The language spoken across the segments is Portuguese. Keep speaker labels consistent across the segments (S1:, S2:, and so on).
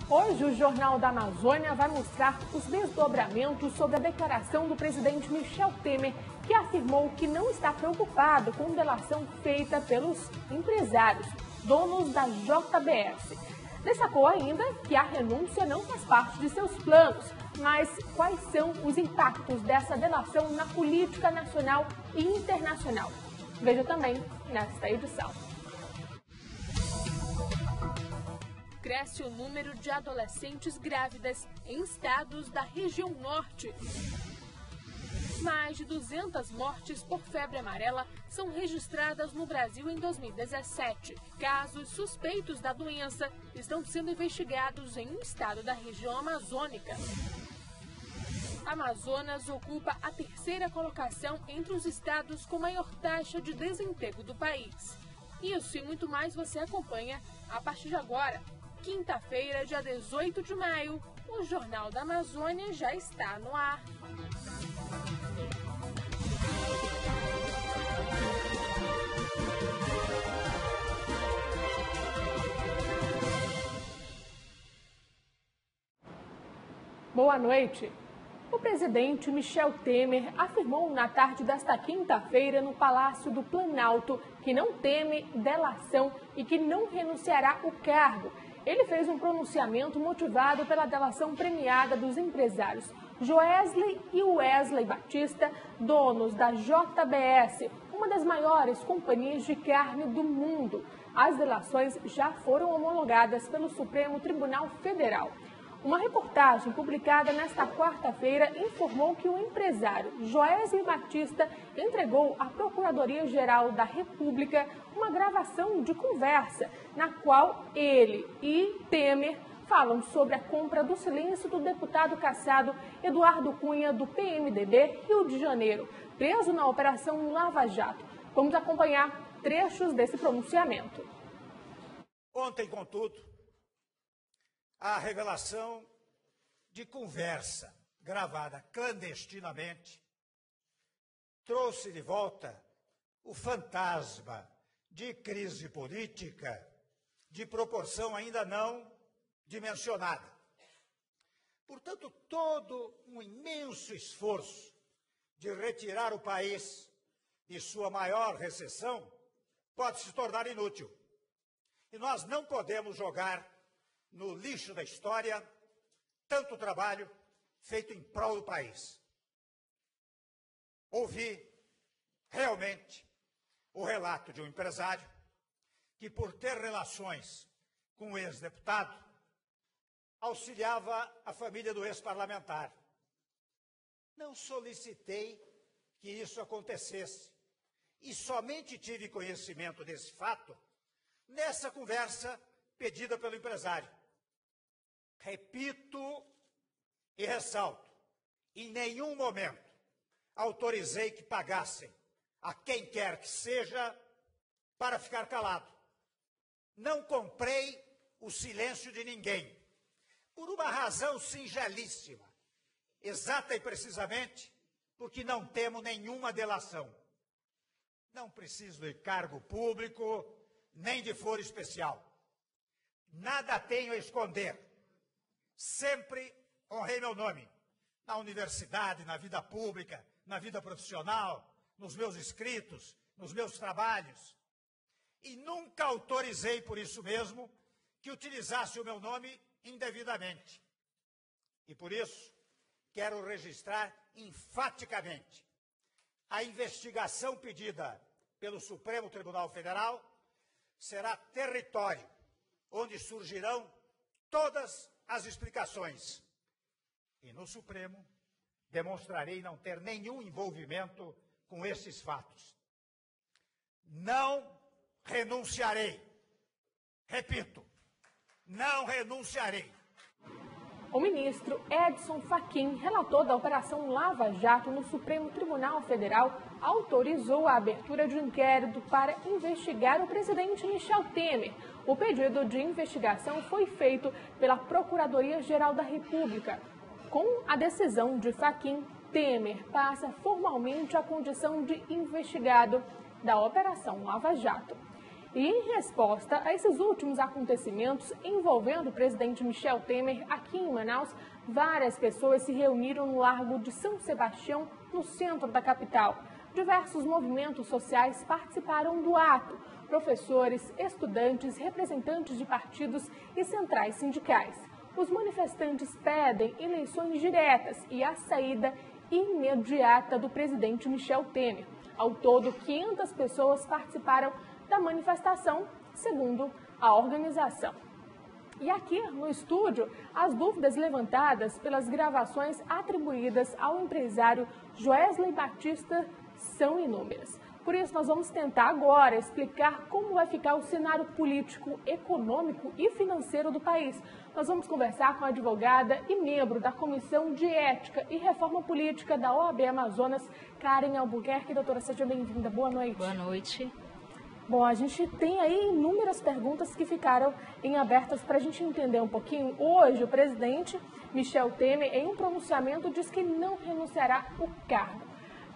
S1: Hoje, o Jornal da Amazônia vai mostrar os desdobramentos sobre a declaração do presidente Michel Temer, que afirmou que não está preocupado com delação feita pelos empresários, donos da JBS. Destacou ainda que a renúncia não faz parte de seus planos, mas quais são os impactos dessa delação na política nacional e internacional? Veja também nesta edição. Cresce o número de adolescentes grávidas em estados da região norte. Mais de 200 mortes por febre amarela são registradas no Brasil em 2017. Casos suspeitos da doença estão sendo investigados em um estado da região amazônica. Amazonas ocupa a terceira colocação entre os estados com maior taxa de desemprego do país. Isso e muito mais você acompanha a partir de agora. Quinta-feira, dia 18 de maio, o Jornal da Amazônia já está no ar. Boa noite. O presidente Michel Temer afirmou na tarde desta quinta-feira no Palácio do Planalto que não teme delação e que não renunciará ao cargo. Ele fez um pronunciamento motivado pela delação premiada dos empresários Joesley e Wesley Batista, donos da JBS, uma das maiores companhias de carne do mundo. As delações já foram homologadas pelo Supremo Tribunal Federal. Uma reportagem publicada nesta quarta-feira informou que o empresário Joesley Batista entregou à Procuradoria-Geral da República uma gravação de conversa na qual ele e Temer falam sobre a compra do silêncio do deputado cassado Eduardo Cunha, do PMDB, Rio de Janeiro, preso na Operação Lava Jato. Vamos acompanhar trechos desse pronunciamento.
S2: Ontem, contudo, a revelação de conversa gravada clandestinamente trouxe de volta o fantasma de crise política de proporção ainda não dimensionada. Portanto, todo um imenso esforço de retirar o país de sua maior recessão pode se tornar inútil. E nós não podemos jogar no lixo da história tanto trabalho feito em prol do país. Ouvi realmente o relato de um empresário que, por ter relações com o ex-deputado, auxiliava a família do ex-parlamentar. Não solicitei que isso acontecesse e somente tive conhecimento desse fato nessa conversa pedida pelo empresário. Repito e ressalto, em nenhum momento autorizei que pagassem a quem quer que seja para ficar calado. Não comprei o silêncio de ninguém, por uma razão singelíssima, exata e precisamente porque não temo nenhuma delação. Não preciso de cargo público, nem de foro especial. Nada tenho a esconder. Sempre honrei meu nome, na universidade, na vida pública, na vida profissional, nos meus escritos, nos meus trabalhos. E nunca autorizei, por isso mesmo, que utilizasse o meu nome indevidamente. E por isso, quero registrar enfaticamente a investigação pedida pelo Supremo Tribunal Federal será território onde surgirão todas as explicações. E no Supremo demonstrarei não ter nenhum envolvimento com esses fatos. Não renunciarei. Repito, não renunciarei.
S1: O ministro Edson Fachin, relator da Operação Lava Jato no Supremo Tribunal Federal, autorizou a abertura de um inquérito para investigar o presidente Michel Temer. O pedido de investigação foi feito pela Procuradoria-Geral da República. Com a decisão de Fachin, Temer passa formalmente a condição de investigado da Operação Lava Jato. E em resposta a esses últimos acontecimentos envolvendo o presidente Michel Temer aqui em Manaus, várias pessoas se reuniram no Largo de São Sebastião, no centro da capital. Diversos movimentos sociais participaram do ato. Professores, estudantes, representantes de partidos e centrais sindicais. Os manifestantes pedem eleições diretas e a saída imediata do presidente Michel Temer. Ao todo, 500 pessoas participaram da manifestação, segundo a organização. E aqui no estúdio, as dúvidas levantadas pelas gravações atribuídas ao empresário Joesley Batista são inúmeras. Por isso, nós vamos tentar agora explicar como vai ficar o cenário político, econômico e financeiro do país. Nós vamos conversar com a advogada e membro da Comissão de Ética e Reforma Política da OAB Amazonas, Karen Albuquerque. Doutora, seja bem-vinda. Boa noite.
S3: Boa noite.
S1: Bom, a gente tem aí inúmeras perguntas que ficaram em abertas para a gente entender um pouquinho. Hoje, o presidente Michel Temer, em um pronunciamento, diz que não renunciará ao cargo.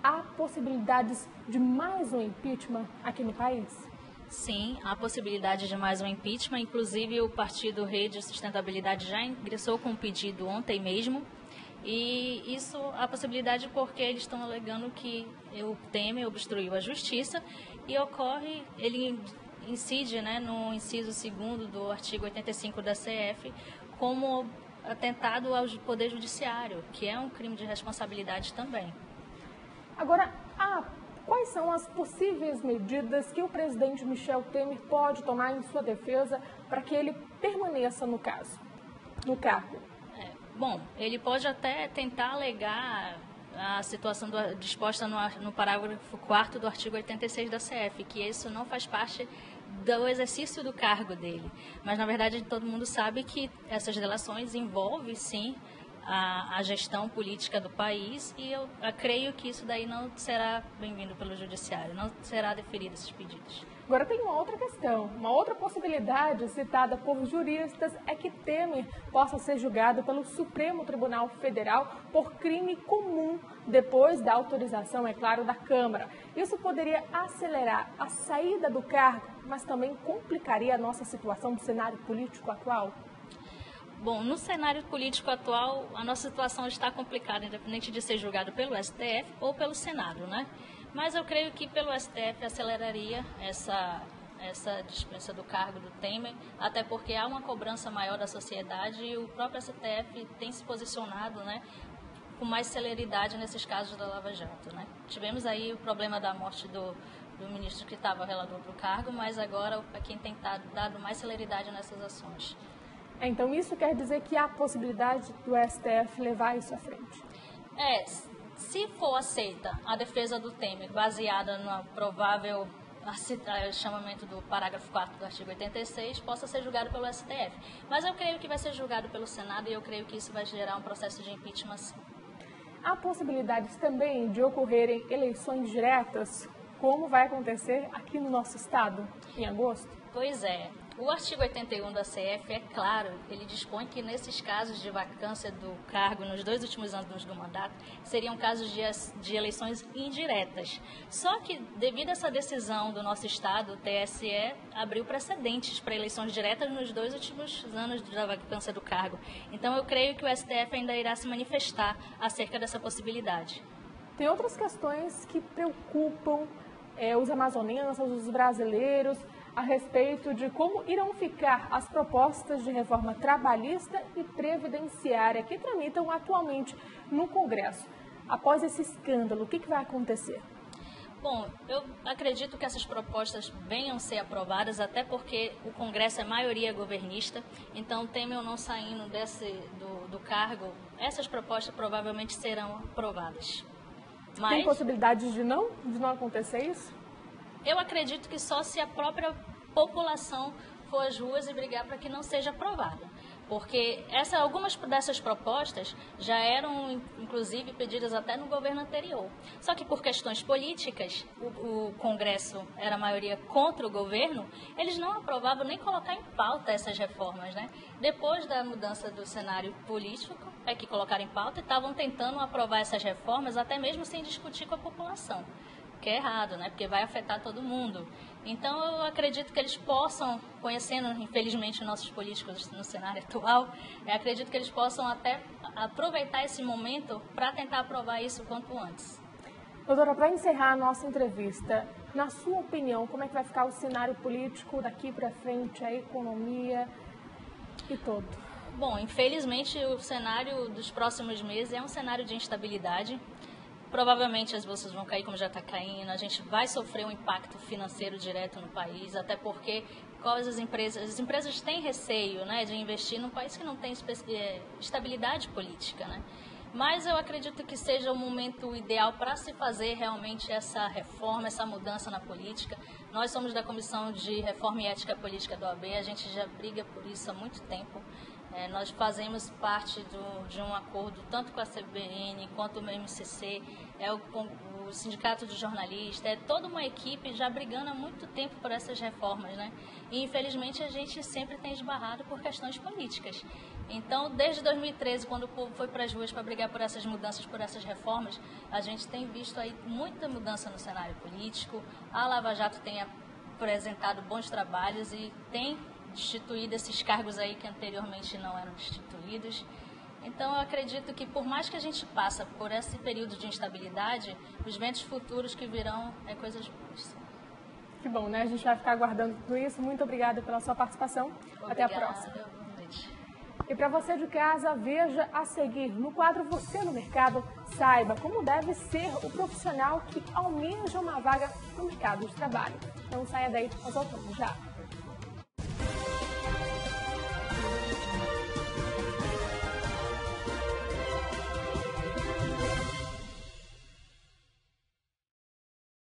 S1: Há possibilidades de mais um impeachment aqui no país?
S3: Sim, há possibilidade de mais um impeachment. Inclusive, o Partido Rede Sustentabilidade já ingressou com um pedido ontem mesmo. E isso, a possibilidade porque eles estão alegando que o Temer obstruiu a justiça e ele incide, no inciso 2º do artigo 85 da CF como atentado ao Poder Judiciário, que é um crime de responsabilidade também.
S1: Agora, quais são as possíveis medidas que o presidente Michel Temer pode tomar em sua defesa para que ele permaneça no cargo?
S3: Bom, ele pode até tentar alegar a situação disposta no parágrafo 4º do artigo 86 da CF, que isso não faz parte do exercício do cargo dele. Mas, na verdade, todo mundo sabe que essas delações envolvem, sim, a gestão política do país e eu creio que isso daí não será bem-vindo pelo Judiciário, não será deferido esses pedidos.
S1: Agora tem uma outra questão, uma outra possibilidade citada por juristas é que Temer possa ser julgado pelo Supremo Tribunal Federal por crime comum depois da autorização, é claro, da Câmara. Isso poderia acelerar a saída do cargo, mas também complicaria a nossa situação do cenário político atual?
S3: Bom, no cenário político atual, a nossa situação está complicada, independente de ser julgado pelo STF ou pelo Senado, né? Mas eu creio que pelo STF aceleraria essa dispensa do cargo do Temer, até porque há uma cobrança maior da sociedade e o próprio STF tem se posicionado, com mais celeridade nesses casos da Lava Jato, né? Tivemos aí o problema da morte do ministro que estava relator para o cargo, mas agora é quem tem dado mais celeridade nessas ações.
S1: Então, isso quer dizer que há possibilidade do STF levar isso à frente?
S3: Se for aceita a defesa do Temer, baseada no provável chamamento do parágrafo 4º do artigo 86, possa ser julgado pelo STF. Mas eu creio que vai ser julgado pelo Senado e eu creio que isso vai gerar um processo de impeachment, sim.
S1: Há possibilidades também de ocorrerem eleições diretas, como vai acontecer aqui no nosso estado, em agosto?
S3: Pois é. O artigo 81 da CF é claro, ele dispõe que nesses casos de vacância do cargo nos 2 últimos anos do mandato, seriam casos de eleições indiretas. Só que, devido a essa decisão do nosso Estado, o TSE abriu precedentes para eleições diretas nos 2 últimos anos da vacância do cargo. Então, eu creio que o STF ainda irá se manifestar acerca dessa possibilidade.
S1: Tem outras questões que preocupam os amazonenses, os brasileiros, a respeito de como irão ficar as propostas de reforma trabalhista e previdenciária que tramitam atualmente no Congresso. Após esse escândalo, o que vai acontecer?
S3: Bom, eu acredito que essas propostas venham ser aprovadas, até porque o Congresso é maioria governista, então Temer não saindo do cargo, essas propostas provavelmente serão aprovadas. Mas
S1: tem possibilidade de não acontecer isso?
S3: Eu acredito que só se a própria população for às ruas e brigar para que não seja aprovada. Porque algumas dessas propostas já eram, inclusive, pedidas até no governo anterior. Só que por questões políticas, o Congresso era a maioria contra o governo, eles não aprovavam nem colocar em pauta essas reformas, né? Depois da mudança do cenário político, é que colocaram em pauta e estavam tentando aprovar essas reformas até mesmo sem discutir com a população. Que é errado, né? Porque vai afetar todo mundo. Então, eu acredito que eles possam, conhecendo, infelizmente, nossos políticos no cenário atual, acredito que eles possam até aproveitar esse momento para tentar aprovar isso o quanto antes.
S1: Doutora, para encerrar a nossa entrevista, na sua opinião, como é que vai ficar o cenário político daqui para frente, a economia e todo?
S3: Bom, infelizmente, o cenário dos próximos meses é um cenário de instabilidade. Provavelmente as bolsas vão cair como já está caindo, a gente vai sofrer um impacto financeiro direto no país, até porque as empresas têm receio, né, de investir num país que não tem estabilidade política, né? Mas eu acredito que seja o momento ideal para se fazer realmente essa reforma, essa mudança na política. Nós somos da Comissão de Reforma e Ética Política da OAB, a gente já briga por isso há muito tempo. Nós fazemos parte de um acordo tanto com a CBN quanto o MCC, o Sindicato de Jornalistas, toda uma equipe já brigando há muito tempo por essas reformas, né? E infelizmente a gente sempre tem esbarrado por questões políticas. Então, desde 2013, quando o povo foi para as ruas para brigar por essas mudanças, por essas reformas, a gente tem visto aí muita mudança no cenário político. A Lava Jato tem apresentado bons trabalhos e tem destituído esses cargos aí que anteriormente não eram destituídos. Então, eu acredito que por mais que a gente passe por esse período de instabilidade, os ventos futuros que virão é coisas boas.
S1: Que bom, né? A gente vai ficar aguardando tudo isso. Muito obrigada pela sua participação.
S3: Obrigada.
S1: Até a próxima. E para você de casa, veja a seguir no quadro Você no Mercado, saiba como deve ser o profissional que almeja uma vaga no mercado de trabalho. Não saia daí, nós voltamos já.